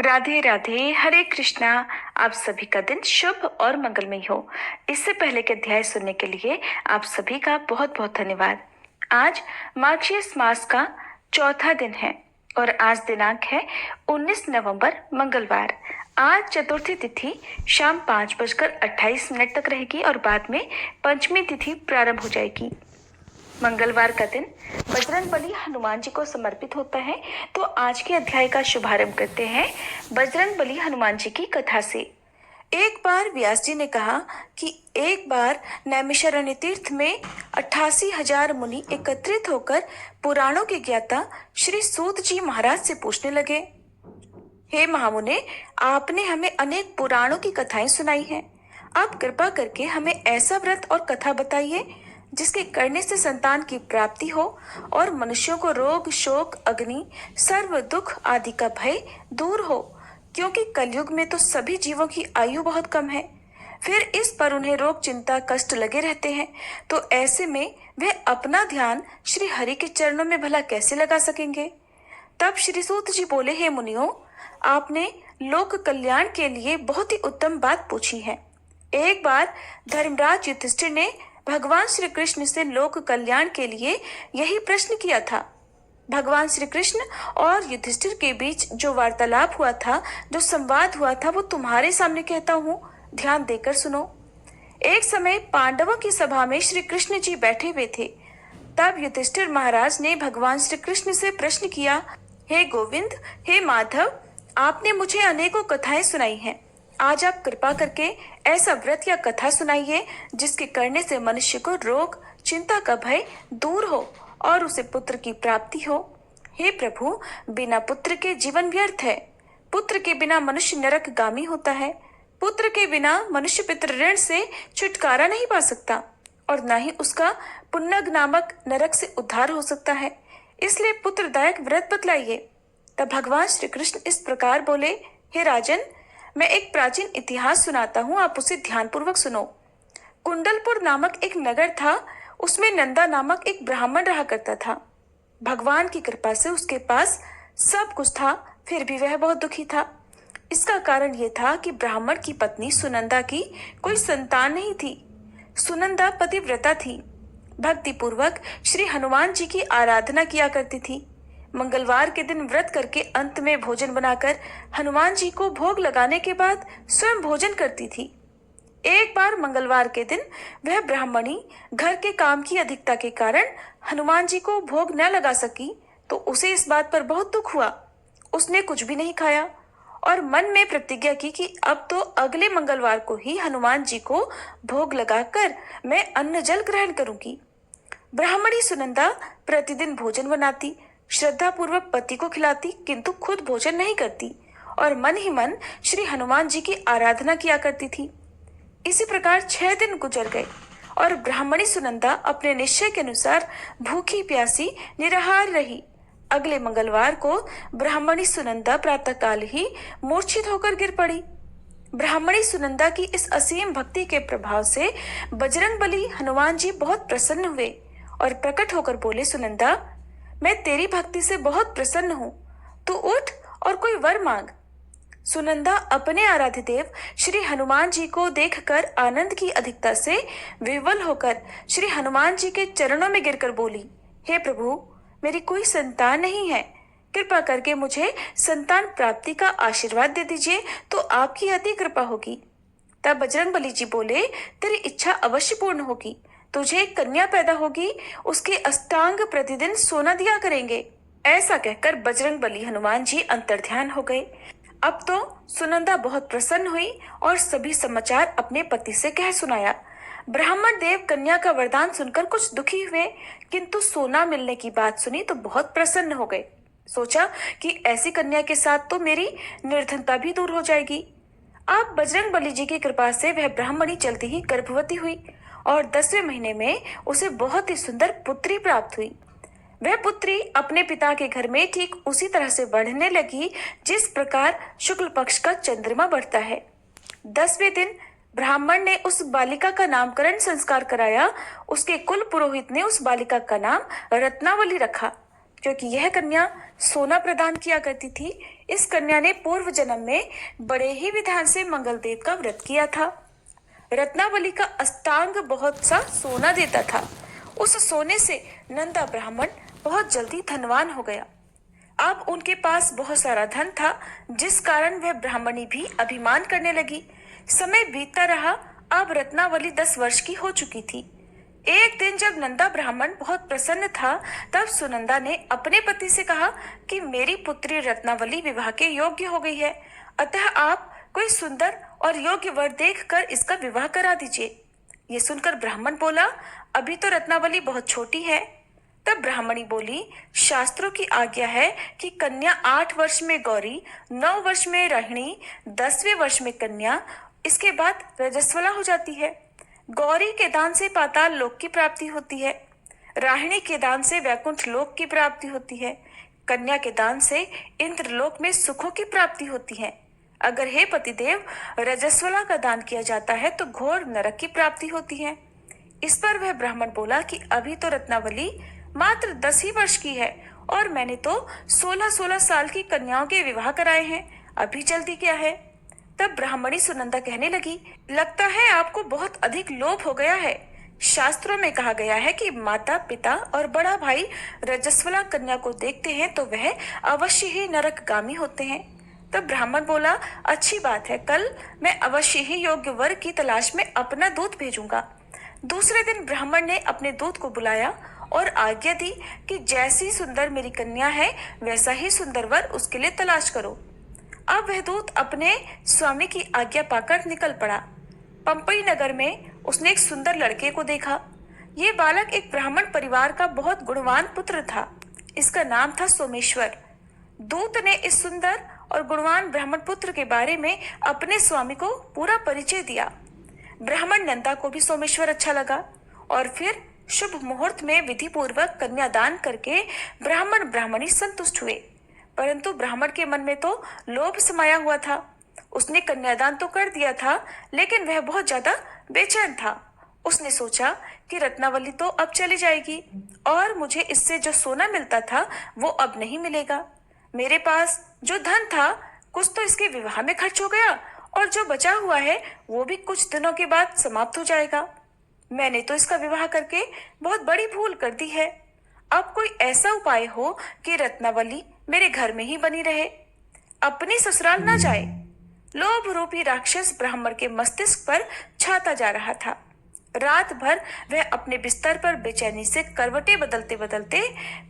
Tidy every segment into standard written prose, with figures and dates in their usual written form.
राधे राधे, हरे कृष्णा। आप सभी का दिन शुभ और मंगलमय हो। इससे पहले के अध्याय सुनने के लिए आप सभी का बहुत बहुत धन्यवाद। आज मार्गशीर्ष मास का चौथा दिन है और आज दिनांक है 19 नवंबर मंगलवार। आज चतुर्थी तिथि शाम 5:28 तक रहेगी और बाद में पंचमी तिथि प्रारंभ हो जाएगी। मंगलवार का दिन बजरंगबली हनुमान जी को समर्पित होता है। तो आज के अध्याय का शुभारंभ करते हैं बजरंगबली हनुमान जी की कथा से। एक बार व्यास जी ने कहा कि एक बार नैमिषारण्य तीर्थ में 88,000 मुनि एकत्रित होकर पुराणों के ज्ञाता श्री सूत जी महाराज से पूछने लगे, हे महामुने, आपने हमें अनेक पुराणों की कथाएं सुनाई हैं। आप कृपा करके हमें ऐसा व्रत और कथा बताइए जिसके करने से संतान की प्राप्ति हो और मनुष्यों को रोग, शोक, अग्नि, सर्व दुख आदि का भय दूर हो, क्योंकि कलयुग में तो सभी जीवों की आयु बहुत कम है। फिर इस पर उन्हें रोग, चिंता, कष्ट लगे रहते हैं, तो ऐसे में वे अपना ध्यान श्री हरि के चरणों में भला कैसे लगा सकेंगे। तब श्री सूत जी बोले, हे मुनियों, आपने लोक कल्याण के लिए बहुत ही उत्तम बात पूछी है। एक बार धर्मराज युधिष्ठिर ने भगवान श्री कृष्ण से लोक कल्याण के लिए यही प्रश्न किया था। भगवान श्री कृष्ण और युधिष्ठिर के बीच जो वार्तालाप हुआ था, जो संवाद हुआ था, वो तुम्हारे सामने कहता हूँ, ध्यान देकर सुनो। एक समय पांडवों की सभा में श्री कृष्ण जी बैठे हुए थे। तब युधिष्ठिर महाराज ने भगवान श्री कृष्ण से प्रश्न किया, हे गोविंद, हे माधव, आपने मुझे अनेकों कथाएं सुनाई हैं। आज आप कृपा करके ऐसा व्रत या कथा सुनाइए जिसके करने से मनुष्य को रोग, चिंता का भय दूर हो और उसे पुत्र की प्राप्ति हो। हे प्रभु, बिना पुत्र के जीवन व्यर्थ है। पुत्र के बिना मनुष्य नरकगामी होता है। पुत्र के बिना मनुष्य पितृ ऋण से छुटकारा नहीं पा सकता और न ही उसका पुन्नग नामक नरक से उद्धार हो सकता है। इसलिए पुत्रदायक व्रत बतलाइए। तब भगवान श्री कृष्ण इस प्रकार बोले, हे राजन, मैं एक प्राचीन इतिहास सुनाता हूँ, आप उसे ध्यानपूर्वक सुनो। कुंडलपुर नामक एक नगर था, उसमें नंदा नामक एक ब्राह्मण रहा करता था। भगवान की कृपा से उसके पास सब कुछ था, फिर भी वह बहुत दुखी था। इसका कारण यह था कि ब्राह्मण की पत्नी सुनंदा की कोई संतान नहीं थी। सुनंदा पतिव्रता थी, भक्ति पूर्वक श्री हनुमान जी की आराधना किया करती थी। मंगलवार के दिन व्रत करके अंत में भोजन बनाकर हनुमान जी को भोग लगाने के बाद स्वयं भोजन करती थी। एक बार मंगलवार के दिन वह ब्राह्मणी घर के काम की अधिकता के कारण हनुमान जी को भोग न लगा सकी, तो उसे इस बात पर बहुत दुख हुआ। उसने कुछ भी नहीं खाया और मन में प्रतिज्ञा की कि अब तो अगले मंगलवार को ही हनुमान जी को भोग लगाकर मैं अन्न जल ग्रहण करूंगी। ब्राह्मणी सुनंदा प्रतिदिन भोजन बनाती, श्रद्धा पूर्वक पति को खिलाती, किंतु खुद भोजन नहीं करती और मन ही मन श्री हनुमान जी की आराधना किया करती थी। इसी प्रकार 6 दिन गुजर गए और ब्राह्मणी सुनंदा अपने निश्चय के अनुसार भूखी प्यासी निराहार रही। अगले मंगलवार को ब्राह्मणी सुनंदा प्रातःकाल ही मूर्छित होकर गिर पड़ी। ब्राह्मणी सुनंदा की इस असीम भक्ति के प्रभाव से बजरंगबली हनुमान जी बहुत प्रसन्न हुए और प्रकट होकर बोले, सुनंदा, मैं तेरी भक्ति से बहुत प्रसन्न हूं, तू उठ और कोई वर मांग। सुनंदा अपने आराध्य देव श्री हनुमान जी को देखकर आनंद की अधिकता से विवल होकर श्री हनुमान जी के चरणों में गिरकर बोली, हे प्रभु, मेरी कोई संतान नहीं है, कृपा करके मुझे संतान प्राप्ति का आशीर्वाद दे दीजिए, तो आपकी अति कृपा होगी। तब बजरंगबली जी बोले, तेरी इच्छा अवश्य पूर्ण होगी। तुझे एक कन्या पैदा होगी, उसके अष्टांग प्रतिदिन सोना दिया करेंगे। ऐसा कहकर बजरंगबली हनुमान जी अंतर्ध्यान हो गए। अब तो सुनंदा बहुत प्रसन्न हुई और सभी समाचार अपने पति से कह सुनाया। ब्राह्मण देव कन्या का वरदान सुनकर कुछ दुखी हुए, किंतु सोना मिलने की बात सुनी तो बहुत प्रसन्न हो गए। सोचा कि ऐसी कन्या के साथ तो मेरी निर्धनता भी दूर हो जाएगी। अब बजरंगबली जी की कृपा से वह ब्राह्मणी जल्दी ही गर्भवती हुई और 10वें महीने में उसे बहुत ही सुंदर पुत्री प्राप्त हुई। वह पुत्री अपने पिता के घर में ठीक उसी तरह से बढ़ने लगी जिस प्रकार शुक्ल पक्ष का चंद्रमा बढ़ता है। 10वें दिन ब्राह्मण ने उस बालिका का नामकरण संस्कार कराया। उसके कुल पुरोहित ने उस बालिका का नाम रत्नावली रखा, क्योंकि यह कन्या सोना प्रदान किया करती थी। इस कन्या ने पूर्व जन्म में बड़े ही विधान से मंगलदेव का व्रत किया था। रत्नावली का अष्टांग बहुत सा सोना देता था। उस सोने से नंदा ब्राह्मण बहुत जल्दी धनवान हो गया। अब उनके पास बहुत सारा धन था, जिस कारण वह ब्राह्मणी भी अभिमान करने लगी। समय बीतता रहा। अब रत्नावली 10 वर्ष की हो चुकी थी। एक दिन जब नंदा ब्राह्मण बहुत प्रसन्न था, तब सुनंदा ने अपने पति से कहा कि मेरी पुत्री रत्नावली विवाह के योग्य हो गई है, अतः आप कोई सुंदर और योग्य वर देखकर इसका विवाह करा दीजिए। ये सुनकर ब्राह्मण बोला, अभी तो रत्नावली बहुत छोटी है। तब ब्राह्मणी बोली, शास्त्रों की आज्ञा है कि कन्या 8 वर्ष में गौरी, 9 वर्ष में रोहिणी, 10वें वर्ष में कन्या, इसके बाद रजस्वला हो जाती है। गौरी के दान से पाताल लोक की प्राप्ति होती है। राहिणी के दान से वैकुंठ लोक की प्राप्ति होती है। कन्या के दान से इंद्रलोक में सुखों की प्राप्ति होती है। अगर हे पतिदेव रजस्वला का दान किया जाता है तो घोर नरक की प्राप्ति होती है। इस पर वह ब्राह्मण बोला कि अभी तो रत्नावली मात्र 10 ही वर्ष की है और मैंने तो 16-16 साल की कन्याओं के विवाह कराए हैं, अभी जल्दी क्या है। तब ब्राह्मणी सुनंदा कहने लगी, लगता है आपको बहुत अधिक लोभ हो गया है। शास्त्रों में कहा गया है कि माता पिता और बड़ा भाई रजस्वला कन्या को देखते हैं तो वह अवश्य ही नरकगामी होते हैं। तब ब्राह्मण बोला, अच्छी बात है, कल मैं अवश्य ही योग्य वर की तलाश में अपना दूत भेजूंगा। दूसरे दिन ब्राह्मण ने अपने दूत को बुलाया और आज्ञा दी कि जैसी सुंदर मेरी कन्या है वैसा ही सुंदर वर उसके लिए तलाश करो। अब वह दूत अपने स्वामी की आज्ञा पाकर निकल पड़ा। पंपई नगर में उसने एक सुंदर लड़के को देखा। ये बालक एक ब्राह्मण परिवार का बहुत गुणवान पुत्र था। इसका नाम था सोमेश्वर। दूत ने इस सुंदर और गुणवान ब्राह्मण पुत्र के बारे में अपने स्वामी को पूरा परिचय दिया। ब्राह्मण नंदा को भी सोमेश्वर अच्छा लगा और फिर शुभ मुहूर्त में विधि पूर्वक कन्यादान करके ब्राह्मण ब्राह्मणी संतुष्ट हुए। परंतु ब्राह्मण के मन में तो लोभ समाया हुआ था। उसने कन्यादान तो कर दिया था, लेकिन वह बहुत ज्यादा बेचैन था। उसने सोचा कि रत्नावली तो अब चली जाएगी और मुझे इससे जो सोना मिलता था वो अब नहीं मिलेगा। मेरे पास जो धन था कुछ तो इसके विवाह में खर्च हो गया और जो बचा हुआ है वो भी कुछ दिनों के बाद समाप्त हो जाएगा। मैंने तो इसका विवाह करके बहुत बड़ी भूल कर दी है। अब कोई ऐसा उपाय हो कि रत्नावली मेरे घर में ही बनी रहे, अपनी ससुराल ना जाए। लोभ रूपी राक्षस ब्राह्मण के मस्तिष्क पर छाता जा रहा था। रात भर वह अपने बिस्तर पर बेचैनी से करवटें बदलते बदलते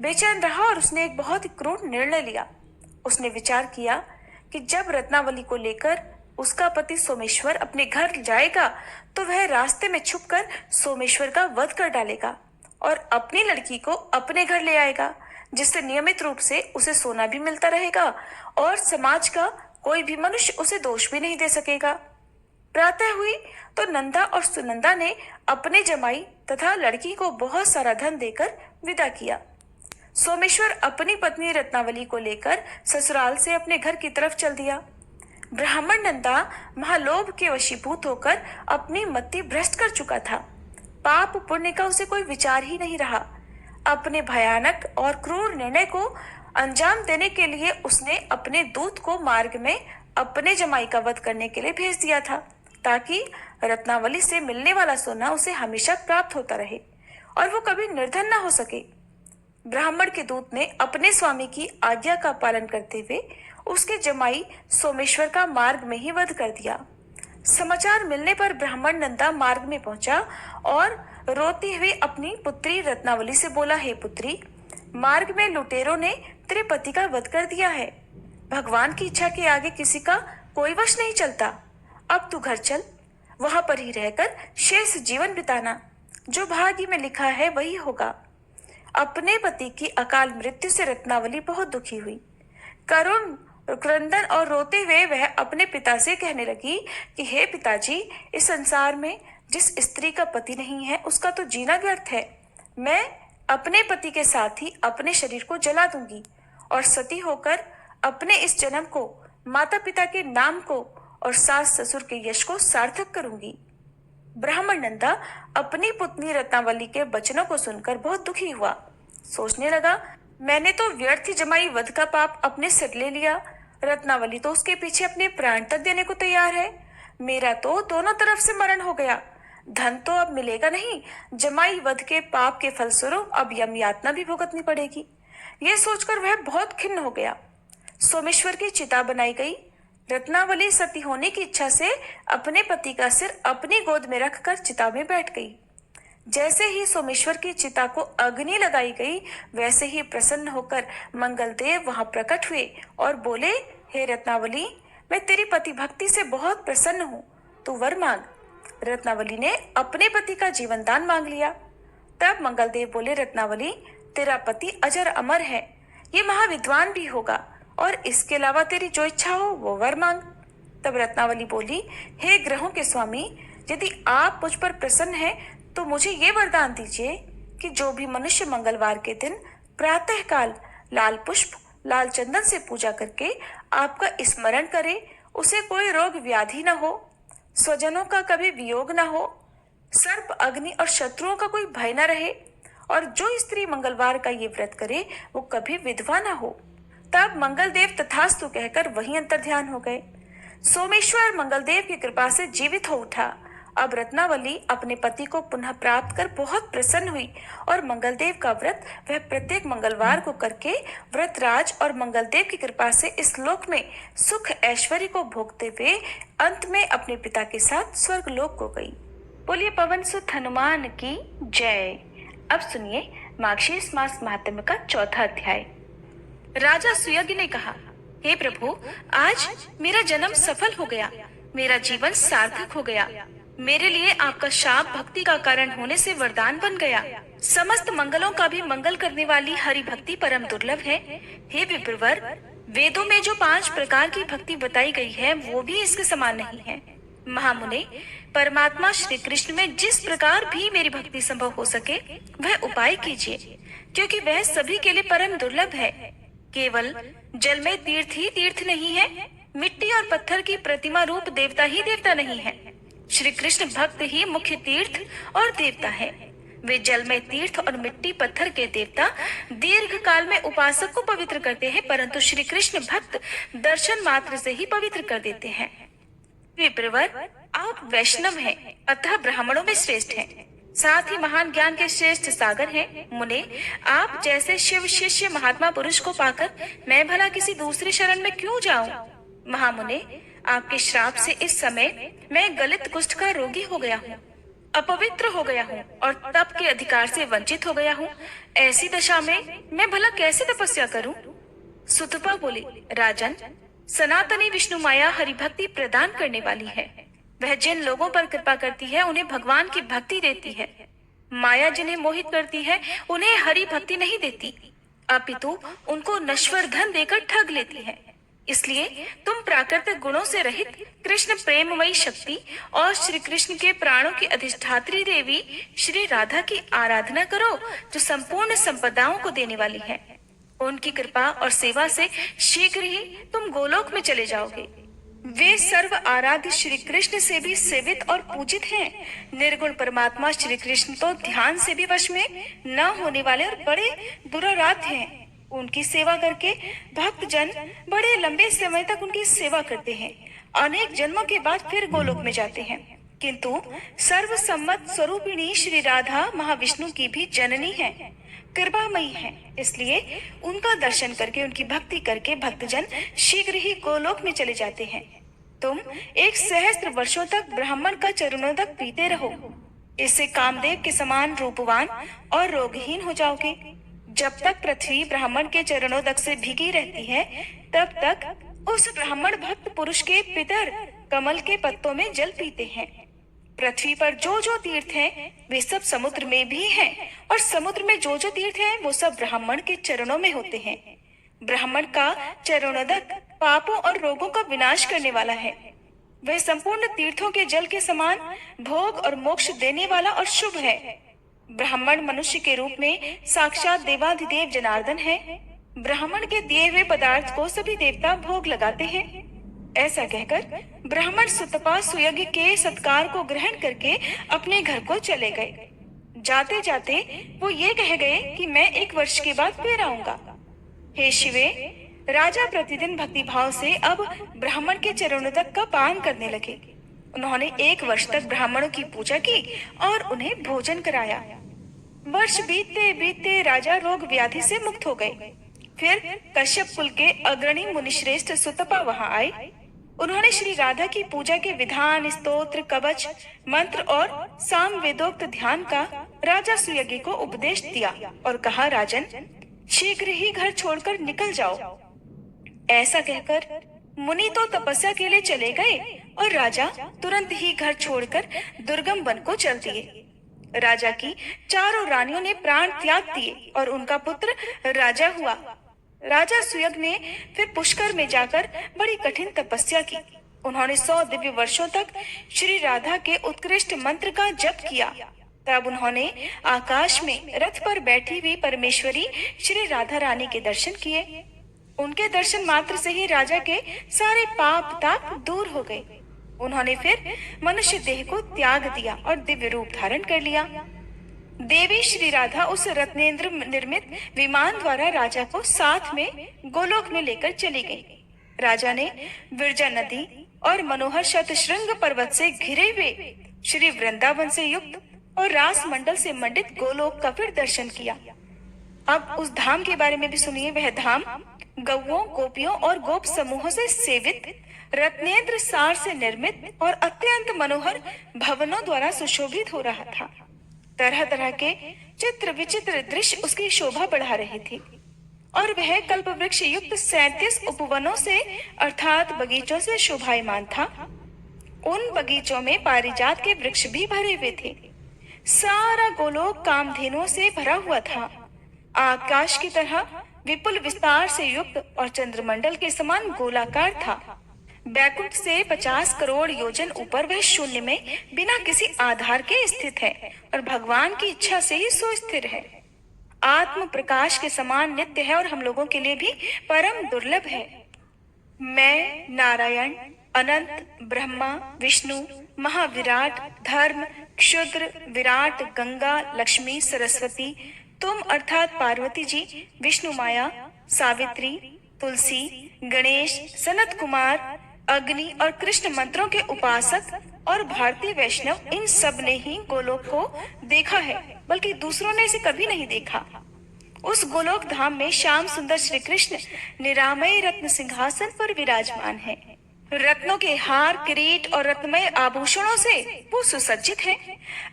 बेचैन रहा और उसने एक बहुत ही क्रूर निर्णय लिया। उसने विचार किया कि जब रत्नावली को लेकर उसका पति सोमेश्वर अपने घर जाएगा तो वह रास्ते में छुपकर सोमेश्वर का वध कर डालेगा और अपनी लड़की को अपने घर ले आएगा, जिससे नियमित रूप से उसे सोना भी मिलता रहेगा और समाज का कोई भी मनुष्य उसे दोष भी नहीं दे सकेगा। प्रातः हुई तो नंदा और सुनंदा ने अपने जमाई तथा लड़की को बहुत सारा धन देकर विदा किया। सोमेश्वर अपनी पत्नी रत्नावली को लेकर ससुराल से अपने घर की तरफ चल दिया। ब्राह्मण नंदा महालोभ के वशीभूत होकर अपनी मति भ्रष्ट कर चुका था। पाप पुण्य का उसे कोई विचार ही नहीं रहा। अपने भयानक और क्रूर निर्णय को अंजाम देने के लिए उसने अपने दूत को मार्ग में अपने जमाई का वध करने के लिए भेज दिया था, ताकि रत्नावली से मिलने वाला सोना उसे हमेशा प्राप्त होता रहे और वो कभी निर्धन न हो सके। ब्राह्मण के दूत ने अपने स्वामी की आज्ञा का पालन करते हुए उसके जमाई सोमेश्वर का मार्ग में ही वध कर दिया। समाचार मिलने पर ब्राह्मण नंदा मार्ग में पहुंचा और रोती हुई अपनी पुत्री रत्नावली से बोला, हे पुत्री, मार्ग में लुटेरों ने तेरे पति का वध कर दिया है। भगवान की इच्छा के आगे किसी का कोई वश नहीं चलता। अब तू घर चल, वहां पर ही रहकर शेष जीवन बिताना। जो भाग्य में लिखा है वही होगा। अपने पति की अकाल मृत्यु से रत्नावली बहुत दुखी हुई। करुण क्रंदन और रोते हुए वह अपने पिता से कहने लगी कि हे पिताजी, इस संसार में जिस स्त्री का पति नहीं है उसका तो जीना व्यर्थ है। मैं अपने पति के साथ ही अपने शरीर को जला दूंगी और सती होकर अपने इस जन्म को, माता पिता के नाम को और सास ससुर के यश को सार्थक करूंगी। ब्राह्मण नंदा अपनी पुत्री रत्नावली के वचनों को सुनकर बहुत दुखी हुआ। सोचने लगा, मैंने तो व्यर्थ जमाई वध का पाप अपने सिर ले लिया। रत्नावली तो उसके पीछे अपने प्राण तक देने को तैयार है। मेरा तो दोनों तरफ से मरण हो गया। धन तो अब मिलेगा नहीं, जमाई वध के पाप के फलस्वरूप अब यम यातना भी भुगतनी पड़ेगी। यह सोचकर वह बहुत खिन्न हो गया। सोमेश्वर की चिता बनाई गई। रत्नावली सती होने की इच्छा से अपने पति का सिर अपनी गोद में रखकर चिता में बैठ गई। जैसे ही सोमेश्वर की चिता को अग्नि लगाई गई, वैसे ही प्रसन्न होकर मंगलदेव वहां प्रकट हुए और बोले, हे रत्नावली, मैं तेरी पति भक्ति से बहुत प्रसन्न हूँ, तू वर मांग। रत्नावली ने अपने पति का जीवन दान मांग लिया। तब मंगलदेव बोले, रत्नावली, तेरा पति अजर अमर है, ये महाविद्वान भी होगा, और इसके अलावा तेरी जो इच्छा हो वो वर मांग। तब रत्नावली बोली, हे ग्रहों के स्वामी, यदि आप मुझ पर प्रसन्न हैं तो मुझे ये वरदान दीजिए कि जो भी मनुष्य मंगलवार के दिन प्रातः काल लाल पुष्प लाल चंदन से पूजा करके आपका स्मरण करे, उसे कोई रोग व्याधि न हो, स्वजनों का कभी वियोग न हो, सर्प अग्नि और शत्रुओं का कोई भय न रहे, और जो स्त्री मंगलवार का ये व्रत करे वो कभी विधवा न हो। तब मंगलदेव तथास्तु कहकर वहीं अंतर्ध्यान हो गए। सोमेश्वर मंगलदेव की कृपा से जीवित हो उठा। अब रत्नावली अपने पति को पुनः प्राप्त कर बहुत प्रसन्न हुई और मंगलदेव का व्रत वह प्रत्येक मंगलवार को करके व्रतराज और मंगलदेव की कृपा से इस लोक में सुख ऐश्वर्य को भोगते हुए अंत में अपने पिता के साथ स्वर्ग लोक को गई। बोलिए पवन सुत हनुमान की जय। अब सुनिए मार्गशीर्ष मास महात्म्य का चौथा अध्याय। राजा सुयज्ञ ने कहा, हे प्रभु, आज मेरा जन्म सफल हो गया, मेरा जीवन सार्थक हो गया। मेरे लिए आपका शाप भक्ति का कारण होने से वरदान बन गया। समस्त मंगलों का भी मंगल करने वाली हरि भक्ति परम दुर्लभ है। हे विप्रवर, वेदों में जो 5 प्रकार की भक्ति बताई गई है वो भी इसके समान नहीं है। महामुने, परमात्मा श्री कृष्ण में जिस प्रकार भी मेरी भक्ति संभव हो सके वह उपाय कीजिए, क्योंकि वह सभी के लिए परम दुर्लभ है। केवल जल में तीर्थ ही तीर्थ नहीं है, मिट्टी और पत्थर की प्रतिमा रूप देवता ही देवता नहीं है। श्री कृष्ण भक्त ही मुख्य तीर्थ और देवता है। वे जल में तीर्थ और मिट्टी पत्थर के देवता दीर्घ काल में उपासक को पवित्र करते हैं, परंतु श्री कृष्ण भक्त दर्शन मात्र से ही पवित्र कर देते हैं। विप्रवर, आप वैष्णव हैं, अतः ब्राह्मणों में श्रेष्ठ हैं, साथ ही महान ज्ञान के श्रेष्ठ सागर हैं। मुने, आप जैसे शिव शिष्य महात्मा पुरुष को पाकर मैं भला किसी दूसरी शरण में क्यों जाऊं? महामुने, आपके श्राप से इस समय मैं गलित कुष्ठ का रोगी हो गया हूँ, अपवित्र हो गया हूँ और तप के अधिकार से वंचित हो गया हूँ। ऐसी दशा में मैं भला कैसे तपस्या करूँ? सुतपा बोली, राजन, सनातनी विष्णु माया हरि भक्ति प्रदान करने वाली है। वह जिन लोगों पर कृपा करती है उन्हें भगवान की भक्ति देती है। माया जिन्हें मोहित करती है उन्हें हरि भक्ति नहीं देती, अपितु उनको नश्वर धन देकर ठग लेती है। इसलिए तुम प्राकृतिक गुणों से रहित कृष्ण प्रेममयी शक्ति और श्री कृष्ण के प्राणों की अधिष्ठात्री देवी श्री राधा की आराधना करो, जो संपूर्ण संपदाओं को देने वाली है। उनकी कृपा और सेवा से शीघ्र ही तुम गोलोक में चले जाओगे। वे सर्व आराध्य श्री कृष्ण से भी सेवित और पूजित हैं। निर्गुण परमात्मा श्री कृष्ण तो ध्यान से भी वश में न होने वाले और बड़े दुराराध्य हैं। उनकी सेवा करके भक्त जन बड़े लंबे समय तक उनकी सेवा करते हैं, अनेक जन्मों के बाद फिर गोलोक में जाते हैं। किंतु सर्वसम्मत स्वरूपिणी श्री राधा महाविष्णु की भी जननी है, कृपामयी है। इसलिए उनका दर्शन करके उनकी भक्ति करके भक्तजन शीघ्र ही गोलोक में चले जाते हैं। तुम 1 सहस्त्र वर्षों तक ब्राह्मण का चरणोदक पीते रहो, इससे कामदेव के समान रूपवान और रोगहीन हो जाओगे। जब तक पृथ्वी ब्राह्मण के चरणोदक से भीगी रहती है, तब तक उस ब्राह्मण भक्त पुरुष के पितर कमल के पत्तों में जल पीते हैं। पृथ्वी पर जो जो तीर्थ हैं, वे सब समुद्र में भी हैं, और समुद्र में जो जो तीर्थ हैं, वो सब ब्राह्मण के चरणों में होते हैं। ब्राह्मण का चरणोदक पापों और रोगों का विनाश करने वाला है। वह संपूर्ण तीर्थों के जल के समान भोग और मोक्ष देने वाला और शुभ है। ब्राह्मण मनुष्य के रूप में साक्षात देवाधिदेव जनार्दन है। ब्राह्मण के दिए हुए पदार्थ को सभी देवता भोग लगाते हैं। ऐसा कहकर ब्राह्मण सुतपा सुयज्ञ के सत्कार को ग्रहण करके अपने घर को चले गए। जाते जाते वो ये कह गए कि मैं 1 वर्ष के बाद फिर आऊंगा। हे शिवे, राजा प्रतिदिन भक्तिभाव से अब ब्राह्मण के चरणों तक का पान करने लगे। उन्होंने 1 वर्ष तक ब्राह्मणों की पूजा की और उन्हें भोजन कराया। वर्ष बीतते बीतते राजा रोग व्याधि से मुक्त हो गए। फिर कश्यप कुल के अग्रणी मुनिश्रेष्ठ सुतपा वहां आए। उन्होंने श्री राधा की पूजा के विधान, स्तोत्र, कवच, मंत्र और साम वेदोक्त ध्यान का राजा सुयज्ञ को उपदेश दिया और कहा, राजन, शीघ्र ही घर छोड़कर निकल जाओ। ऐसा कहकर मुनि तो तपस्या के लिए चले गए और राजा तुरंत ही घर छोड़कर दुर्गम वन को चल दिए। राजा की चारों रानियों ने प्राण त्याग दिए और उनका पुत्र राजा हुआ। राजा सुयज्ञ ने फिर पुष्कर में जाकर बड़ी कठिन तपस्या की। उन्होंने 100 दिव्य वर्षों तक श्री राधा के उत्कृष्ट मंत्र का जप किया। तब उन्होंने आकाश में रथ पर बैठी हुई परमेश्वरी श्री राधा रानी के दर्शन किए। उनके दर्शन मात्र से ही राजा के सारे पाप ताप दूर हो गए। उन्होंने फिर मनुष्य देह को त्याग दिया और दिव्य रूप धारण कर लिया। देवी श्री राधा उस रत्नेंद्र निर्मित विमान द्वारा राजा को साथ में गोलोक में लेकर चली गई। राजा ने विरजा नदी और मनोहर शतशृंग पर्वत से घिरे हुए श्री वृंदावन से युक्त और रास मंडल से मंडित गोलोक का फिर दर्शन किया। अब उस धाम के बारे में भी सुनिए। वह धाम गौओं, गोपियों और गोप समूहों से सेवित, रत्नेंद्र सार से निर्मित और अत्यंत मनोहर भवनों द्वारा सुशोभित हो रहा था। तरह तरह के चित्र विचित्र दृश्य उसकी शोभा बढ़ा रहे थे और वह कल्प वृक्ष युक्त 37 उपवनों से अर्थात बगीचों से शोभायमान था। उन बगीचों में पारिजात के वृक्ष भी भरे हुए थे। सारा गोलोक कामधेनुओं से भरा हुआ था। आकाश की तरह विपुल विस्तार से युक्त और चंद्रमंडल के समान गोलाकार था। बैकुंठ से 50 करोड़ योजन ऊपर वह शून्य में बिना किसी आधार के स्थित है और भगवान की इच्छा से ही सो स्थिर है। आत्म प्रकाश के समान नित्य है और हम लोगों के लिए भी परम दुर्लभ है। मैं, नारायण, अनंत, ब्रह्मा, विष्णु, महाविराट, धर्म, क्षुद्र, विराट, गंगा, लक्ष्मी, सरस्वती, तुम अर्थात पार्वती जी, विष्णु माया, सावित्री, तुलसी, गणेश, सनत कुमार, अग्नि और कृष्ण मंत्रों के उपासक और भारतीय वैष्णव, इन सब ने ही गोलोक को देखा है, बल्कि दूसरों ने इसे कभी नहीं देखा। उस गोलोक धाम में श्याम सुंदर श्री कृष्ण निरामय रत्न सिंहासन पर विराजमान है। रत्नों के हार, किरीट और रत्नमय आभूषणों से वो सुसज्जित है।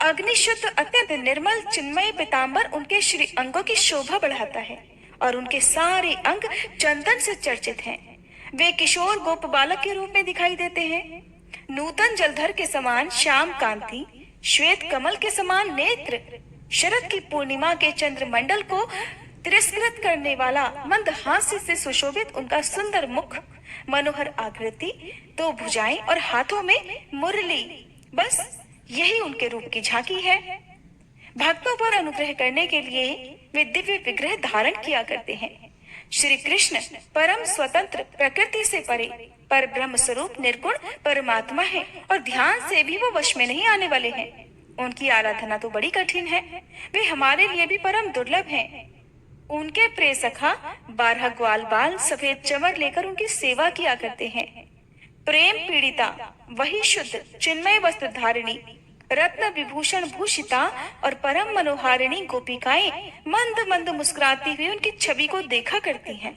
अग्नि शुद्ध अत्यंत निर्मल चिन्मय पीताम्बर उनके श्री अंगों की शोभा बढ़ाता है और उनके सारे अंग चंदन से चर्चित हैं। वे किशोर गोप बालक के रूप में दिखाई देते हैं। नूतन जलधर के समान श्याम कांति, श्वेत कमल के समान नेत्र, शरद की पूर्णिमा के चंद्रमंडल को तिरस्कृत करने वाला मंद हास्य से सुशोभित उनका सुंदर मुख, मनोहर आकृति, 2 भुजाएं और हाथों में मुरली, बस यही उनके रूप की झांकी है। भक्तों पर अनुग्रह करने के लिए वे दिव्य विग्रह धारण किया करते हैं। श्री कृष्ण परम स्वतंत्र, प्रकृति से परे, पर ब्रह्म स्वरूप निर्गुण परमात्मा है और ध्यान से भी वो वश में नहीं आने वाले हैं। उनकी आराधना तो बड़ी कठिन है। वे हमारे लिए भी परम दुर्लभ हैं। उनके प्रिय सखा 12 ग्वाल बाल सफेद चमर लेकर उनकी सेवा किया करते हैं। प्रेम पीड़िता वही शुद्ध चिन्मय वस्त्र धारिणी, रत्न विभूषण भूषिता और परम मनोहारिणी गोपिकाएं मंद मंद मुस्कुराती हुई उनकी छवि को देखा करती हैं।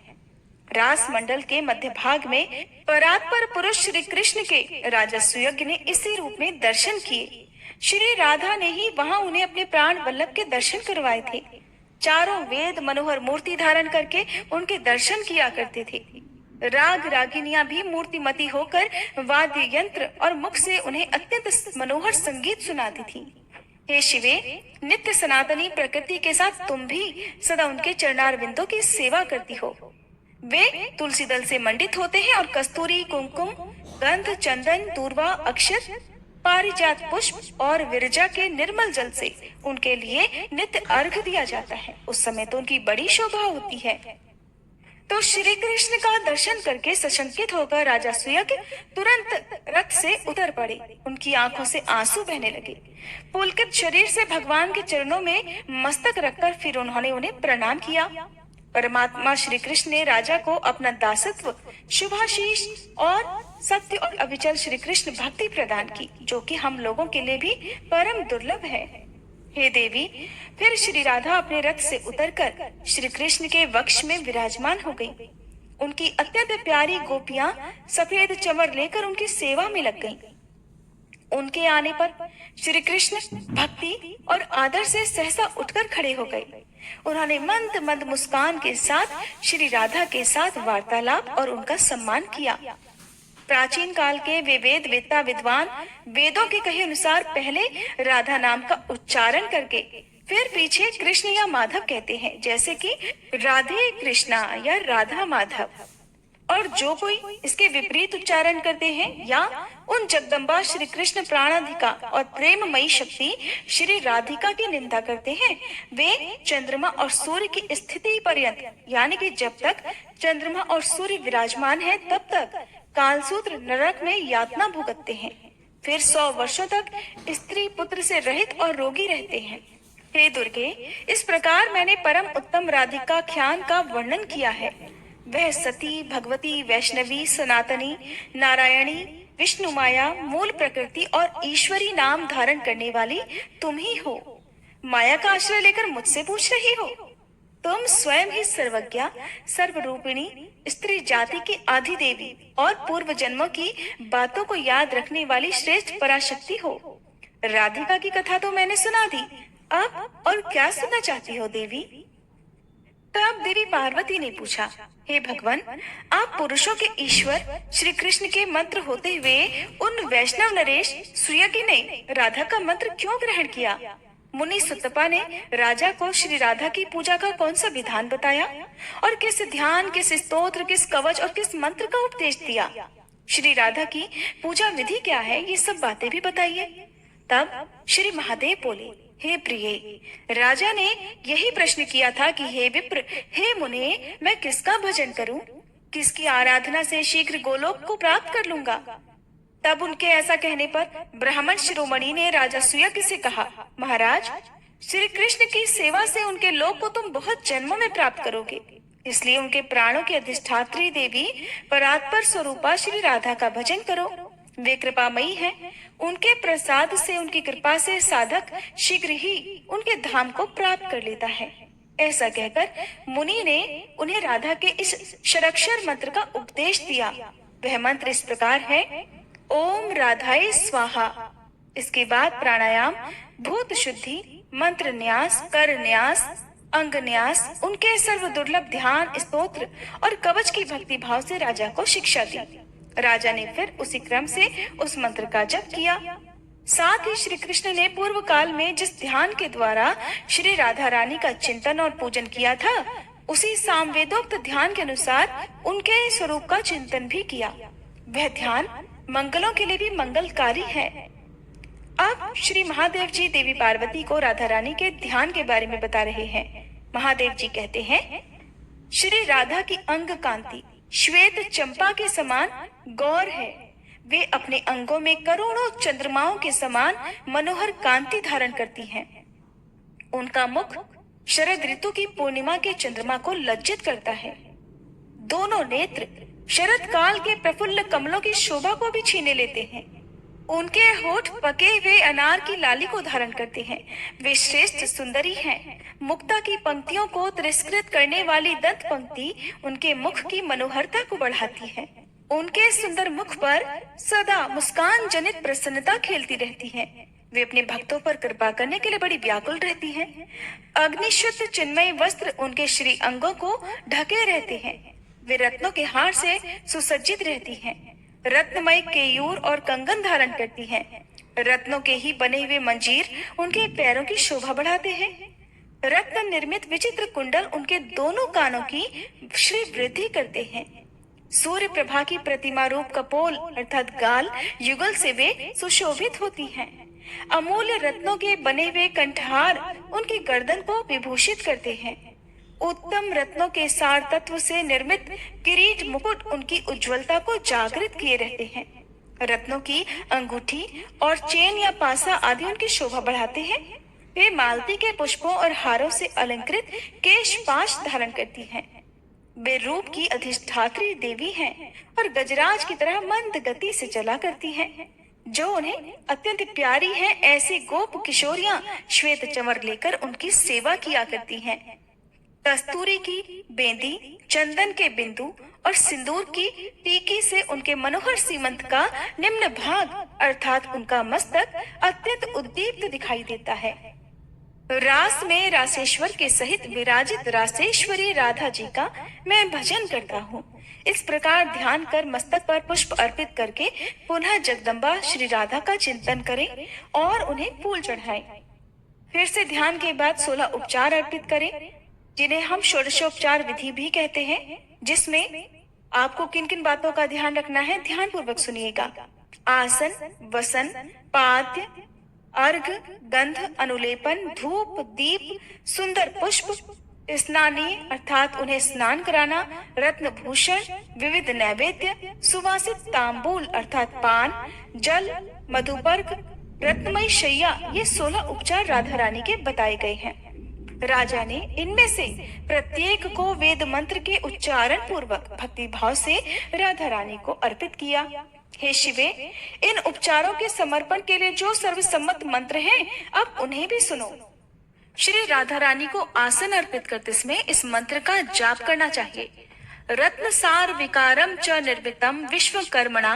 रास मंडल के मध्य भाग में परात्पर पुरुष श्री कृष्ण के राजा सुयज्ञ ने इसी रूप में दर्शन किए। श्री राधा ने ही वहां उन्हें अपने प्राण वल्लभ के दर्शन करवाए थे। चारों वेद मनोहर मूर्ति धारण करके उनके दर्शन किया करते थे। राग रागिनियां भी मूर्तिमती होकर वाद्य यंत्र और मुख से उन्हें अत्यंत मनोहर संगीत सुनाती थी। हे शिवे, नित्य सनातनी प्रकृति के साथ तुम भी सदा उनके चरणार बिंदों की सेवा करती हो। वे तुलसी दल से मंडित होते हैं और कस्तूरी, कुमकुम, गंध, चंदन, दूर्वा, अक्षत, पारिजात पुष्प और विरजा के निर्मल जल से उनके लिए नित्य अर्घ दिया जाता है। उस समय तो उनकी बड़ी शोभा होती है। तो श्री कृष्ण का दर्शन करके सशंकित होकर राजा सुयज्ञ तुरंत रथ से उतर पड़े। उनकी आंखों से आंसू बहने लगे। पुलकित शरीर से भगवान के चरणों में मस्तक रखकर फिर उन्होंने उन्हें प्रणाम किया। परमात्मा श्री कृष्ण ने राजा को अपना दासत्व, शुभाशीष और सत्य और अविचल श्री कृष्ण भक्ति प्रदान की, जो कि हम लोगों के लिए भी परम दुर्लभ है। हे देवी, फिर श्री राधा अपने रथ से उतरकर श्री कृष्ण के वक्ष में विराजमान हो गई। उनकी अत्यंत प्यारी गोपियां सफेद चमर लेकर उनकी सेवा में लग गईं। उनके आने पर श्री कृष्ण भक्ति और आदर से सहसा उठकर खड़े हो गए। उन्होंने मंद मंद मुस्कान के साथ श्री राधा के साथ वार्तालाप और उनका सम्मान किया। प्राचीन काल के वे वेद वेत्ता विद्वान वेदों के कहे अनुसार पहले राधा नाम का उच्चारण करके फिर पीछे कृष्ण या माधव कहते हैं, जैसे कि राधे कृष्णा या राधा माधव। और जो कोई इसके विपरीत उच्चारण करते हैं या उन जगदम्बा श्री कृष्ण प्राणाधिका और प्रेममयी शक्ति श्री राधिका की निंदा करते हैं, वे चंद्रमा और सूर्य की स्थिति पर्यंत, यानी कि जब तक चंद्रमा और सूर्य विराजमान है तब तक कालसूत्र नरक में यातना भुगतते हैं। फिर 100 वर्षों तक स्त्री पुत्र से रहित और रोगी रहते हैं। हे दुर्गे, इस प्रकार मैंने परम उत्तम राधिका ख्यान का वर्णन किया है। वह सती, भगवती, वैष्णवी, सनातनी, नारायणी, विष्णु माया, मूल प्रकृति और ईश्वरी नाम धारण करने वाली तुम ही हो। माया का आश्रय लेकर मुझसे पूछ रही हो? तुम स्वयं ही सर्वज्ञा, सर्वरूपिणी, स्त्री जाति की आदि देवी और पूर्व जन्मों की बातों को याद रखने वाली श्रेष्ठ पराशक्ति हो। राधिका की कथा तो मैंने सुना दी, अब और क्या सुनना चाहती हो देवी? तब देवी पार्वती ने पूछा, हे भगवान, आप पुरुषों के ईश्वर श्री कृष्ण के मंत्र होते हुए उन वैष्णव नरेश सुयज्ञ ने राधा का मंत्र क्यों ग्रहण किया? मुनि सुतपा ने राजा को श्री राधा की पूजा का कौन सा विधान बताया और किस ध्यान, किस स्तोत्र, किस कवच और किस मंत्र का उपदेश दिया? श्री राधा की पूजा विधि क्या है, ये सब बातें भी बताइए। तब श्री महादेव बोले, हे प्रिय, राजा ने यही प्रश्न किया था कि हे विप्र, हे मुने, मैं किसका भजन करूं, किसकी आराधना से शीघ्र गोलोक को प्राप्त कर लूंगा। तब उनके ऐसा कहने पर ब्राह्मण शिरोमणि ने राजा सुयज्ञ से कहा, महाराज, श्री कृष्ण की सेवा से उनके लोक को तुम बहुत जन्मों में प्राप्त करोगे, इसलिए उनके प्राणों की अधिष्ठात्री देवी परात्पर स्वरूपा श्री राधा का भजन करो। वे कृपामयी हैं, उनके प्रसाद से, उनकी कृपा से साधक शीघ्र ही उनके धाम को प्राप्त कर लेता है। ऐसा कहकर मुनि ने उन्हें राधा के इस षडाक्षर मंत्र का उपदेश दिया। वह मंत्र इस प्रकार है, ओम राधाय स्वाहा। इसके बाद प्राणायाम, भूत शुद्धि, मंत्र न्यास, कर न्यास, अंग न्यास, उनके सर्व दुर्लभ ध्यान, स्तोत्र और कवच की भक्ति भाव से राजा को शिक्षा दी। राजा ने फिर उसी क्रम से उस मंत्र का जप किया। साथ ही श्री कृष्ण ने पूर्व काल में जिस ध्यान के द्वारा श्री राधा रानी का चिंतन और पूजन किया था, उसी सामवेदोक्त ध्यान के अनुसार उनके स्वरूप का चिंतन भी किया। वह ध्यान मंगलों के लिए भी मंगलकारी है। अब श्री महादेव जी देवी पार्वती को राधा रानी के ध्यान के बारे में बता रहे हैं। महादेव जी कहते हैं, श्री राधा की अंग कांति श्वेत चंपा के समान गौर है। वे अपने अंगों में करोड़ों चंद्रमाओं के समान मनोहर कांति धारण करती हैं। उनका मुख शरद ऋतु की पूर्णिमा के चंद्रमा को लज्जित करता है। दोनों नेत्र शरद काल के प्रफुल्ल कमलों की शोभा को भी छीने लेते हैं। उनके होठ पके हुए अनार की लाली को धारण करते हैं। वे श्रेष्ठ सुंदरी हैं। मुक्ता की पंक्तियों को तिरस्कृत करने वाली दंत पंक्ति उनके मुख की मनोहरता को बढ़ाती है। उनके सुंदर मुख पर सदा मुस्कान जनित प्रसन्नता खेलती रहती है। वे अपने भक्तों पर कृपा करने के लिए बड़ी व्याकुल रहती हैं। अग्निशुद्ध चिन्मय वस्त्र उनके श्री अंगों को ढके रहते हैं। वे रत्नों के हार से सुसज्जित रहती हैं। रत्नमय केयूर और कंगन धारण करती हैं। रत्नों के ही बने हुए मंजीर उनके पैरों की शोभा बढ़ाते हैं। रत्न निर्मित विचित्र कुंडल उनके दोनों कानों की श्री वृद्धि करते हैं। सूर्य प्रभा की प्रतिमा रूप कपोल अर्थात गाल युगल से वे सुशोभित होती हैं। अमूल्य रत्नों के बने हुए कंठहार उनकी गर्दन को विभूषित करते हैं। उत्तम रत्नों के सार तत्व से निर्मित किरीट मुकुट उनकी उज्ज्वलता को जागृत किए रहते हैं। रत्नों की अंगूठी और चेन या पासा आदि उनकी शोभा बढ़ाते हैं। वे मालती के पुष्पों और हारों से अलंकृत केश पाश धारण करती हैं। वे रूप की अधिष्ठात्री देवी हैं और गजराज की तरह मंद गति से चला करती हैं। जो उन्हें अत्यंत प्यारी हैं, ऐसी गोप किशोरियां श्वेत चंवर लेकर उनकी सेवा किया करती हैं। कस्तूरी की बेंदी, चंदन के बिंदु और सिंदूर की टीकी से उनके मनोहर सीमंत का निम्न भाग अर्थात उनका मस्तक अत्यंत उद्दीप्त दिखाई देता है। रास में रासेश्वर के सहित विराजित रासेश्वरी राधा जी का मैं भजन करता हूँ। इस प्रकार ध्यान कर मस्तक पर पुष्प अर्पित करके पुनः जगदम्बा श्री राधा का चिंतन करें और उन्हें फूल चढ़ाएं। फिर से ध्यान के बाद 16 उपचार अर्पित करें, जिन्हें हम षोडशोपचार विधि भी कहते हैं, जिसमें आपको किन किन बातों का ध्यान रखना है, ध्यान पूर्वक सुनिएगा। आसन, वसन, पाद्य, अर्घ, गंध, अनुलेपन, धूप, दीप, सुंदर पुष्प, स्नानीय अर्थात उन्हें स्नान कराना, रत्न भूषण, विविध नैवेद्य, सुवासित तांबूल अर्थात पान, जल, मधुपर्क, रत्नमयी शैया, ये 16 उपचार राधा रानी के बताए गए हैं। राजा ने इनमें से प्रत्येक को वेद मंत्र के उच्चारण पूर्वक भक्ति भाव से राधा रानी को अर्पित किया। हे शिवे, इन उपचारों के समर्पण के लिए जो सर्वसम्मत मंत्र हैं, अब उन्हें भी सुनो। श्री राधा रानी को आसन अर्पित करते समय इस मंत्र का जाप करना चाहिए। रत्न सार विकारम च निर्मितम विश्वकर्मणा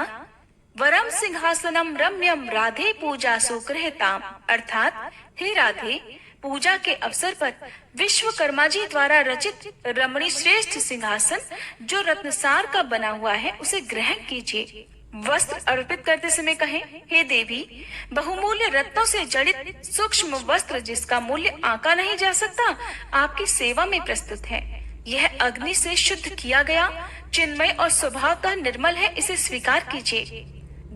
वरम सिंहासनम रम्यम राधे पूजा सुकृहताम अर्थात हे राधे, पूजा के अवसर पर विश्वकर्मा जी द्वारा रचित रमणी श्रेष्ठ सिंहासन जो रत्नसार का बना हुआ है, उसे ग्रहण कीजिए। वस्त्र अर्पित करते समय कहें, हे देवी, बहुमूल्य रत्नों से जड़ित सूक्ष्म वस्त्र जिसका मूल्य आंका नहीं जा सकता, आपकी सेवा में प्रस्तुत है। यह अग्नि से शुद्ध किया गया, चिन्मय और स्वभावतः निर्मल है, इसे स्वीकार कीजिए।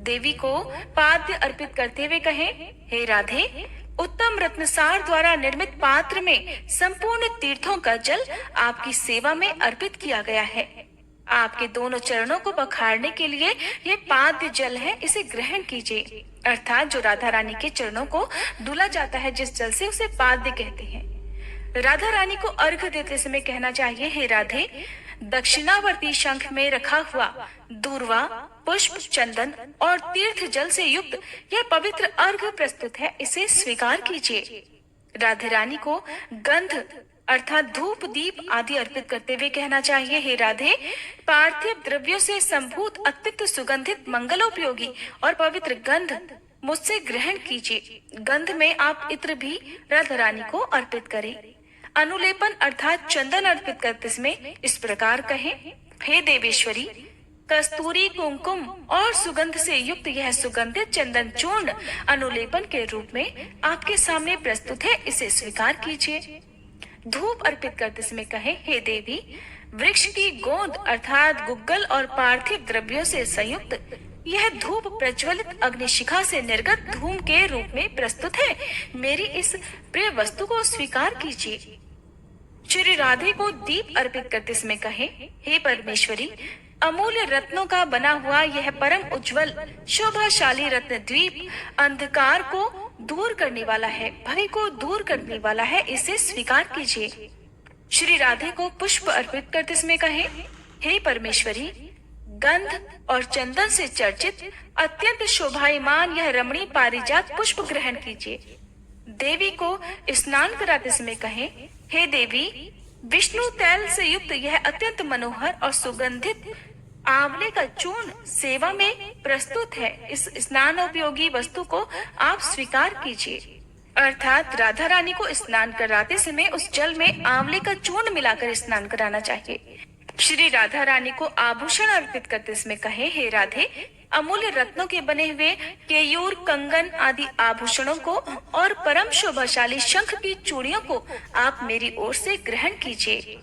देवी को पाद्य अर्पित करते हुए कहें, हे राधे, उत्तम रत्नसार द्वारा निर्मित पात्र में संपूर्ण तीर्थों का जल आपकी सेवा में अर्पित किया गया है। आपके दोनों चरणों को पखारने के लिए ये पाद्य जल है, इसे ग्रहण कीजिए। अर्थात जो राधा रानी के चरणों को धुला जाता है जिस जल से, उसे पाद्य कहते हैं। राधा रानी को अर्घ देते समय कहना चाहिए, हे राधे, दक्षिणावर्ती शंख में रखा हुआ दूर्वा, पुष्प, चंदन और तीर्थ जल से युक्त यह पवित्र अर्घ प्रस्तुत है, इसे स्वीकार कीजिए। राधे रानी को गंध अर्थात धूप, दीप आदि अर्पित करते हुए कहना चाहिए, हे राधे, पार्थिव द्रव्यों से संभूत अत्यंत सुगंधित मंगलोपयोगी और पवित्र गंध मुझसे ग्रहण कीजिए। गंध में आप इत्र भी राधा रानी को अर्पित करें। अनुलेपन अर्थात चंदन अर्पित करते समय इस प्रकार कहें, हे देवेश्वरी, कस्तूरी, कुमकुम और सुगंध से युक्त यह सुगंधित चंदन चूर्ण अनुलेपन के रूप में आपके सामने प्रस्तुत है, इसे स्वीकार कीजिए। धूप अर्पित करते समय कहें, हे देवी, वृक्ष की गोंद अर्थात गुग्गल और पार्थिव द्रव्यों से संयुक्त यह धूप प्रज्वलित अग्निशिखा से निर्गत धूम के रूप में प्रस्तुत है, मेरी इस प्रिय वस्तु को स्वीकार कीजिए। श्री राधे को दीप अर्पित करते समय कहें, हे परमेश्वरी, अमूल्य रत्नों का बना हुआ यह परम उज्जवल शोभाशाली रत्न द्वीप अंधकार को दूर करने वाला है, भय को दूर करने वाला है, इसे स्वीकार कीजिए। श्री राधे को पुष्प अर्पित करते समय कहें, हे परमेश्वरी, गंध और चंदन से चर्चित अत्यंत शोभायमान यह रमणी पारिजात पुष्प ग्रहण कीजिए। देवी को स्नान कराते समय कहें, हे देवी, विष्णु तैल से युक्त यह अत्यंत मनोहर और सुगंधित आंवले का चूर्ण सेवा में प्रस्तुत है, इस स्नानोपयोगी वस्तु को आप स्वीकार कीजिए। अर्थात राधा रानी को स्नान कराते समय उस जल में आंवले का चूर्ण मिलाकर स्नान कराना चाहिए। श्री राधा रानी को आभूषण अर्पित करते समय कहे, हे राधे, अमूल्य रत्नों के बने हुए केयूर, कंगन आदि आभूषणों को और परम शोभाशाली शंख की चूड़ियों को आप मेरी ओर से ग्रहण कीजिए।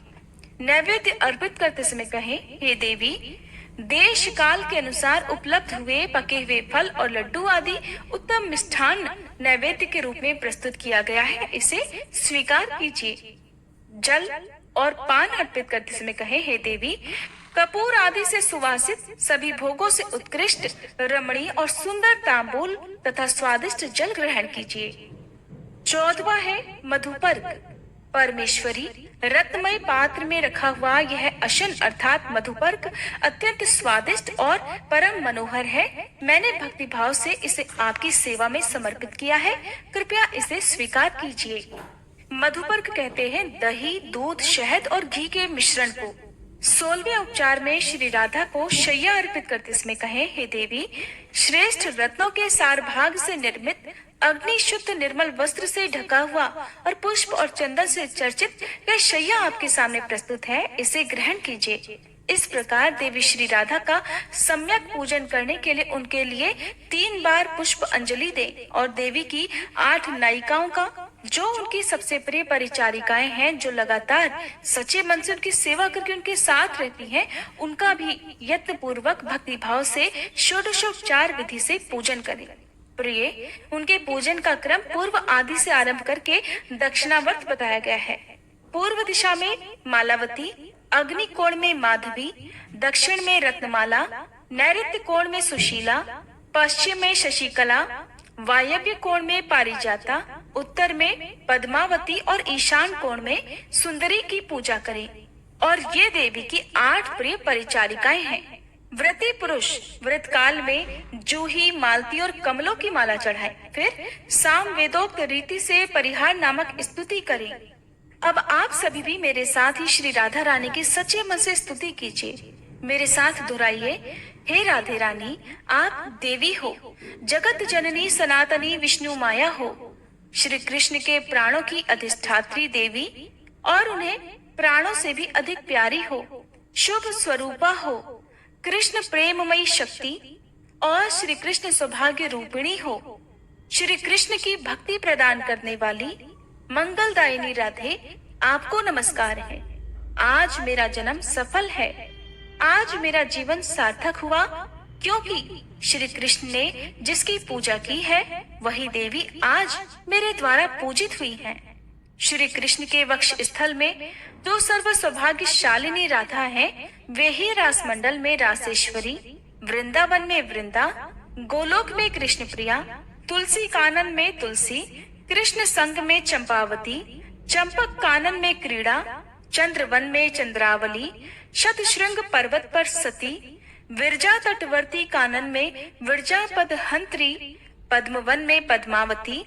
नैवेद्य अर्पित करते समय कहे, हे देवी, देश काल के अनुसार उपलब्ध हुए पके हुए फल और लड्डू आदि उत्तम मिष्ठान नैवेद्य के रूप में प्रस्तुत किया गया है, इसे स्वीकार कीजिए। जल और पान अर्पित करते समय कहे, हे देवी, कपूर आदि से सुवासित सभी भोगों से उत्कृष्ट रमणीय और सुंदर तांबूल तथा स्वादिष्ट जल ग्रहण कीजिए। 14वां है मधुपर्क। परमेश्वरी रत्नमय पात्र में रखा हुआ यह अशन अर्थात मधुपर्क अत्यंत स्वादिष्ट और परम मनोहर है। मैंने भक्ति भाव से इसे आपकी सेवा में समर्पित किया है, कृपया इसे स्वीकार कीजिए। मधुपर्क कहते हैं दही, दूध, शहद और घी के मिश्रण को। 16वें उपचार में श्री राधा को शैया अर्पित करते समय कहें, हे देवी, श्रेष्ठ रत्नों के सार भाग से निर्मित अग्नि शुद्ध निर्मल वस्त्र से ढका हुआ और पुष्प और चंदन से चर्चित यह शैया आपके सामने प्रस्तुत है, इसे ग्रहण कीजिए। इस प्रकार देवी श्री राधा का सम्यक पूजन करने के लिए उनके लिए 3 बार पुष्प अंजलि दें और देवी की 8 नायिकाओं का, जो उनकी सबसे प्रिय परिचारिकाएं हैं, जो लगातार सच्चे मन से उनकी सेवा करके उनके साथ रहती हैं, उनका भी यत्न पूर्वक भक्ति भाव से षोडशोपचार विधि से पूजन करें। प्रिय, उनके पूजन का क्रम पूर्व आदि से आरंभ करके दक्षिणावर्त बताया गया है। पूर्व दिशा में मालावती, अग्नि कोण में माधवी, दक्षिण में रत्नमाला, नैऋत्य कोण में सुशीला, पश्चिम में शशिकला, वायव्य कोण में पारिजाता, उत्तर में पद्मावती और ईशान कोण में सुंदरी की पूजा करें। और ये देवी की 8 प्रिय परिचारिकाएं हैं। व्रती पुरुष व्रत काल में जूही, मालती और कमलों की माला चढ़ाएं, फिर साम वेदोक्त रीति से परिहार नामक स्तुति करें। अब आप सभी भी मेरे साथ ही श्री राधा रानी की सच्चे मन से स्तुति कीजिए। मेरे साथ दोहराइए, हे राधे रानी, आप देवी हो, जगत जननी सनातनी विष्णु माया हो, श्री कृष्ण के प्राणों की अधिष्ठात्री देवी और उन्हें प्राणों से भी अधिक प्यारी हो, शुभ स्वरूपा हो, कृष्ण प्रेममयी शक्ति और श्री कृष्ण सौभाग्य रूपिणी हो, श्री कृष्ण की भक्ति प्रदान करने वाली मंगलदायिनी राधे, आपको नमस्कार है। आज मेरा जन्म सफल है, आज मेरा जीवन सार्थक हुआ, क्योंकि श्री कृष्ण ने जिसकी पूजा की है वही देवी आज मेरे द्वारा पूजित हुई है। श्री कृष्ण के वक्ष स्थल में जो सर्व सौभाग्यशालिनी राधा है, वे ही रास मंडल में रासेश्वरी, वृंदावन में वृंदा, गोलोक में कृष्ण प्रिया, तुलसी कानन में तुलसी, कृष्ण संग में चंपावती, चंपक कानन में क्रीड़ा, चंद्रवन में चंद्रावली, शतशृंग पर्वत पर सती, विरजा तटवर्ती कानन में विरजापद हंत्री, पद्मवन में पद्मावती,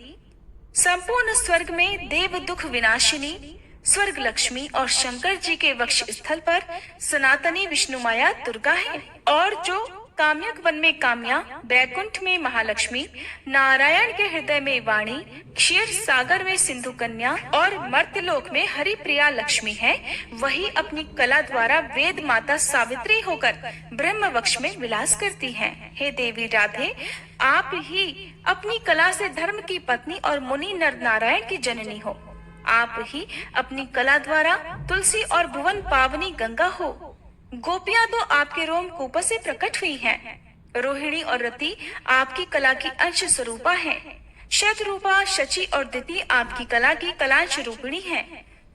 संपूर्ण स्वर्ग में देव दुख विनाशिनी, स्वर्ग लक्ष्मी और शंकर जी के वक्ष स्थल पर सनातनी विष्णु माया दुर्गा है। और जो काम्यक वन में काम्या, बैकुंठ में महालक्ष्मी, नारायण के हृदय में वाणी, क्षीर सागर में सिंधु कन्या और मर्त्यलोक में हरि प्रिया लक्ष्मी है, वही अपनी कला द्वारा वेद माता सावित्री होकर ब्रह्म वक्ष में विलास करती हैं। हे देवी राधे, आप ही अपनी कला से धर्म की पत्नी और मुनि नर नारायण की जननी हो। आप ही अपनी कला द्वारा तुलसी और भुवन पावनी गंगा हो। गोपियां तो आपके रोम कूप से प्रकट हुई हैं। रोहिणी और रति आपकी कला की अंश स्वरूपा है। शतरूपा, शची और दिति आपकी कला की कलांश रूपिणी है।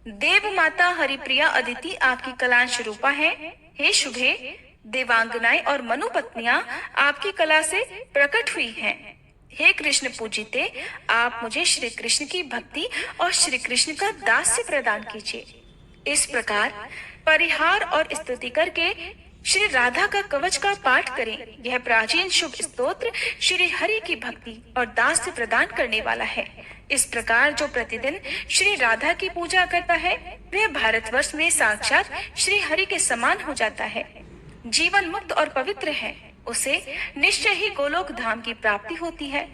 देव माता हरिप्रिया अदिति आपकी कलांश रूपा है। हे शुभे, देवांगनाएं और मनुपत्नियां आपकी कला से प्रकट हुई हैं। हे कृष्ण पूजिते, आप मुझे श्री कृष्ण की भक्ति और श्री कृष्ण का दास्य प्रदान कीजिए। इस प्रकार परिहार और स्तुति करके श्री राधा का कवच का पाठ करें। यह प्राचीन शुभ स्तोत्र श्री हरि की भक्ति और दास्य प्रदान करने वाला है। इस प्रकार जो प्रतिदिन श्री राधा की पूजा करता है, वह भारतवर्ष में साक्षात श्री हरि के समान हो जाता है। जीवन मुक्त और पवित्र है, उसे निश्चय ही गोलोक धाम की प्राप्ति होती है।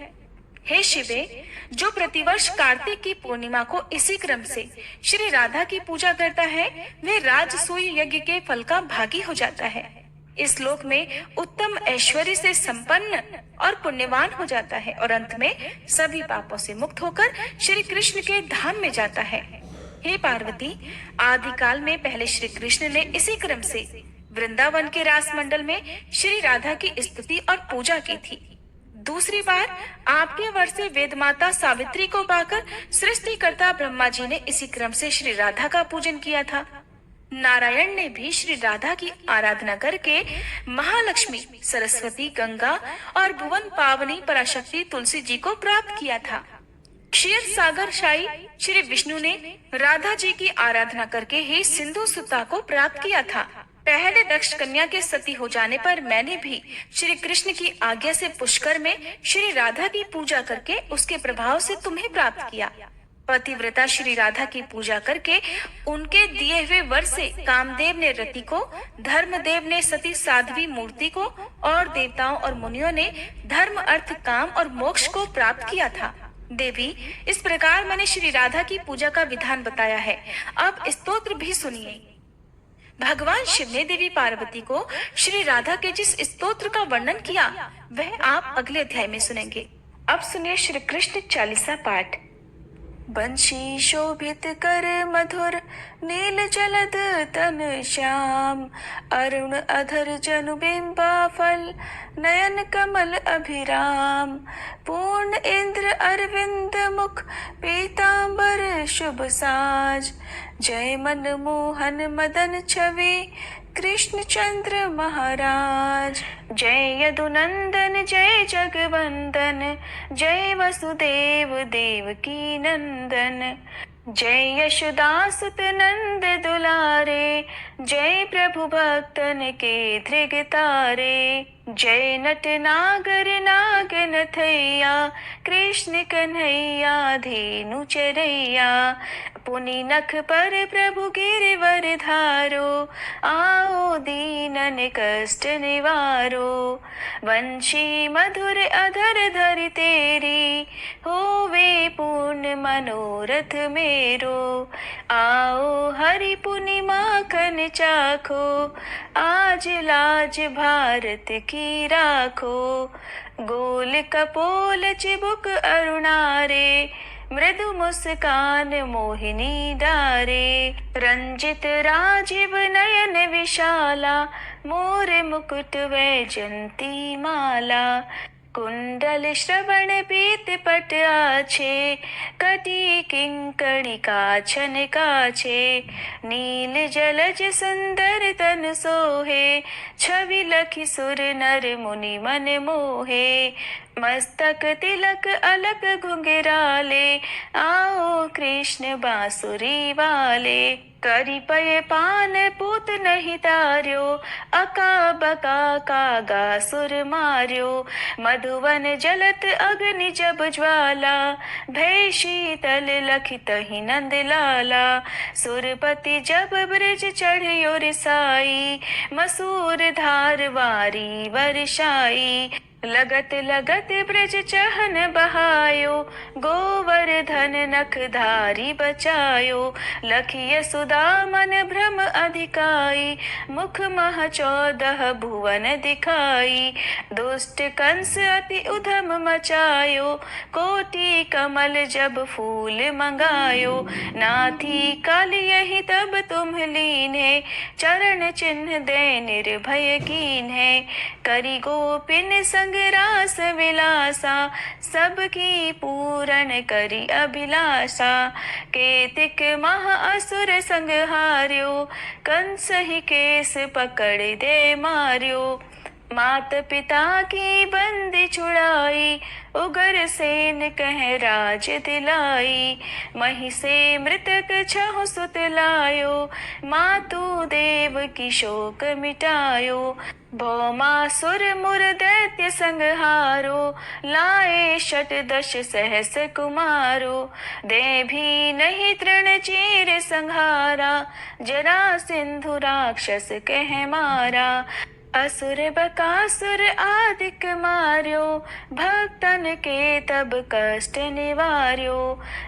हे शिवे, जो प्रतिवर्ष कार्तिक की पूर्णिमा को इसी क्रम से श्री राधा की पूजा करता है, वह राजसूय यज्ञ के फल का भागी हो जाता है। इस लोक में उत्तम ऐश्वर्य से संपन्न और पुण्यवान हो जाता है और अंत में सभी पापों से मुक्त होकर श्री कृष्ण के धाम में जाता है। हे पार्वती, आदिकाल में पहले श्री कृष्ण ने इसी क्रम से वृंदावन के रास मंडल में श्री राधा की स्तुति और पूजा की थी। दूसरी बार आपके वर से वेद माता सावित्री को पाकर सृष्टिकर्ता ब्रह्मा जी ने इसी क्रम से श्री राधा का पूजन किया था। नारायण ने भी श्री राधा की आराधना करके महालक्ष्मी, सरस्वती, गंगा और भुवन पावनी पराशक्ति तुलसी जी को प्राप्त किया था। क्षीर सागर शाही श्री विष्णु ने राधा जी की आराधना करके ही सिंधु सुता को प्राप्त किया था। पहले दक्ष कन्या के सती हो जाने पर मैंने भी श्री कृष्ण की आज्ञा से पुष्कर में श्री राधा की पूजा करके उसके प्रभाव से तुम्हें प्राप्त किया। पतिव्रता श्री राधा की पूजा करके उनके दिए हुए वर से कामदेव ने रति को, धर्मदेव ने सती साध्वी मूर्ति को और देवताओं और मुनियों ने धर्म, अर्थ, काम और मोक्ष को प्राप्त किया था। देवी, इस प्रकार मैंने श्री राधा की पूजा का विधान बताया है। अब स्तोत्र भी सुनिए। भगवान शिव ने देवी पार्वती को श्री राधा के जिस स्तोत्र का वर्णन किया वह आप अगले अध्याय में सुनेंगे। अब सुनिए श्री कृष्ण चालीसा पाठ। बंशी शोभित कर मधुर नील जलद तन श्याम, अरुण अधर जनु बिंबा फल नयन कमल अभिराम, पूर्ण इंद्र अरविंद मुख पीतांबर शुभ साज, जय मन मोहन मदन छवि कृष्ण चंद्र महाराज, जय यदुनंदन जय जगवंदन, जय वसुदेव देवकी नंदन, जय यशोदासुत नंद दुलारे, जय प्रभु भक्तन के धृग तारे, जय नट नागर नागन थैया, कृष्ण कन्हैया धेनु चरैया, पुनि नख पर प्रभु गिरवर धारो, आओ दीनन कष्ट निवारो, वंशी मधुर अधर धरि तेरी, होवे पूर्ण मनोरथ मेरो, आओ हरि पुनि माखन चाखो, आज लाज भारत की राखो, गोल कपोल चिबुक अरुणारे, मृदु मुस्कान मोहिनी डारे, रंजित राजीव नयन विशाला, मोर मुकुट वैजंती माला, कुंडल श्रवण पीत पट आछे, कटी किंकणी काछन काछे, नील जलज सुंदर तन सोहे, छवि लखि सुर नर मुनि मन मोहे, मस्तक तिलक अलक घुंघराले, आओ कृष्ण बांसुरी वाले, करी पय पान पूत नहीं तार्यो, अका बका कागा सुर मार्यो, मधुवन जलत अग्नि जब ज्वाला, भय शीतल लखित ही नंद लाला, सुरपति जब ब्रज चढ़ियो रिसाई, मसूर धार वारी वर्षाई, लगत लगत ब्रज चहन बहायो, गोवर्धन नख धारी बचायो, लखिय सुदा मन भ्रम अधिकाई, मुख मह 14 भुवन दिखाई, दुष्ट कंस अति उधम मचायो, कोटि कमल जब फूल मंगायो, नाथी काल यही तब तुम लीन्हे, चरण चिन्ह दे निर्भय कीन्हे, करी गोपिन संग रास विलासा, सबकी पूरण करी अभिलाषा, केतिक महा असुर संहार्यो, कंस ही केस पकड़ दे मार्यो, मात पिता की बंदी छुड़ाई, उगर सेन कह राज दिलाई, मही से मृतक छहु सुत लायो, मातु देव की शोक मिटायो, भौमासुर मुर दैत्य संहारो, लाए शत दश सहस कुमारो, दे भी नहीं तृण चीर संहारा, जरा सिंधु राक्षस कह मारा, असुर बकासुर आदिक मार्यो, भक्तन के तब कष्ट निवार्यो,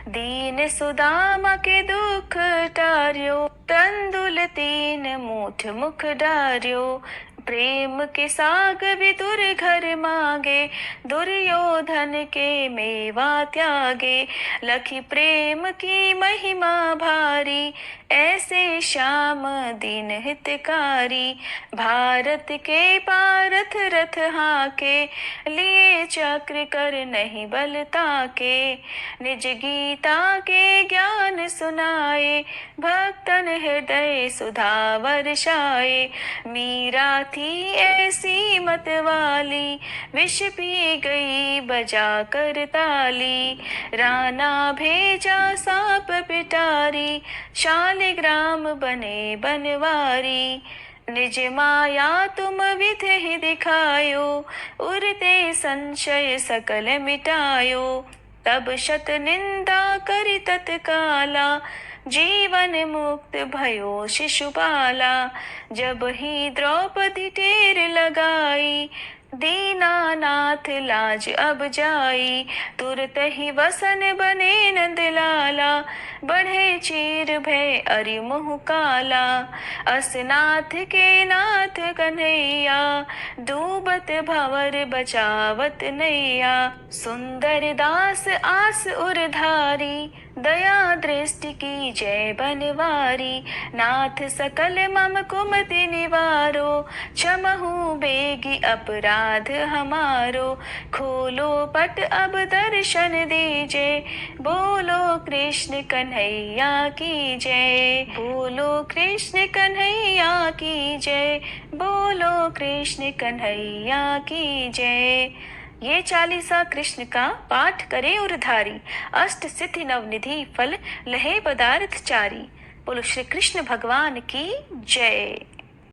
दीन सुदामा के दुख टार्यो, तंदुल 3 मूठ मुख डार्यो, प्रेम के साग विदुर घर मांगे, दुर्योधन के मेवा त्यागे, लखी प्रेम की महिमा भारी, ऐसे श्याम दीन हितकारी, भारत के पारथ रथ हाके, लिए चक्र कर नहीं बलता के, निज गीता के ज्ञान सुनाए, भक्तन हृदय सुधा वर्षाए। मीरा थी ऐसी मत वाली, विष पी गई बजा कर ताली, राना भेजा सांप पिटारी, शालिग्राम बने बनवारी। निज माया तुम विधि दिखायो, उरते संशय सकल मिटायो। तब शत निंदा करि तत्काला, जीवन मुक्त भयो शिशुपाला। जब ही द्रौपदी टेर लगाई, दीनानाथ लाज अब जाई। तुरत ही वसन बने नंदलाला, बढ़े चीर भय अरि मुह काला। असनाथ के नाथ कन्हैया, डूबत भंवर बचावत नैया। सुंदर दास आस उरधारी, दया दृष्टि की जय बनवारी। नाथ सकल मम कुमति निवारो, क्षमहु बेगी अपराध हमारो। खोलो पट अब दर्शन दीजे, बोलो कृष्ण कन्हैया की जय। बोलो कृष्ण कन्हैया की जय, बोलो कृष्ण कन्हैया की जय। ये चालीसा कृष्ण का पाठ करे उरधारी, अष्ट सिद्धि नवनिधि फल लहे पदार्थ चारी। बोलो श्री कृष्ण भगवान की जय।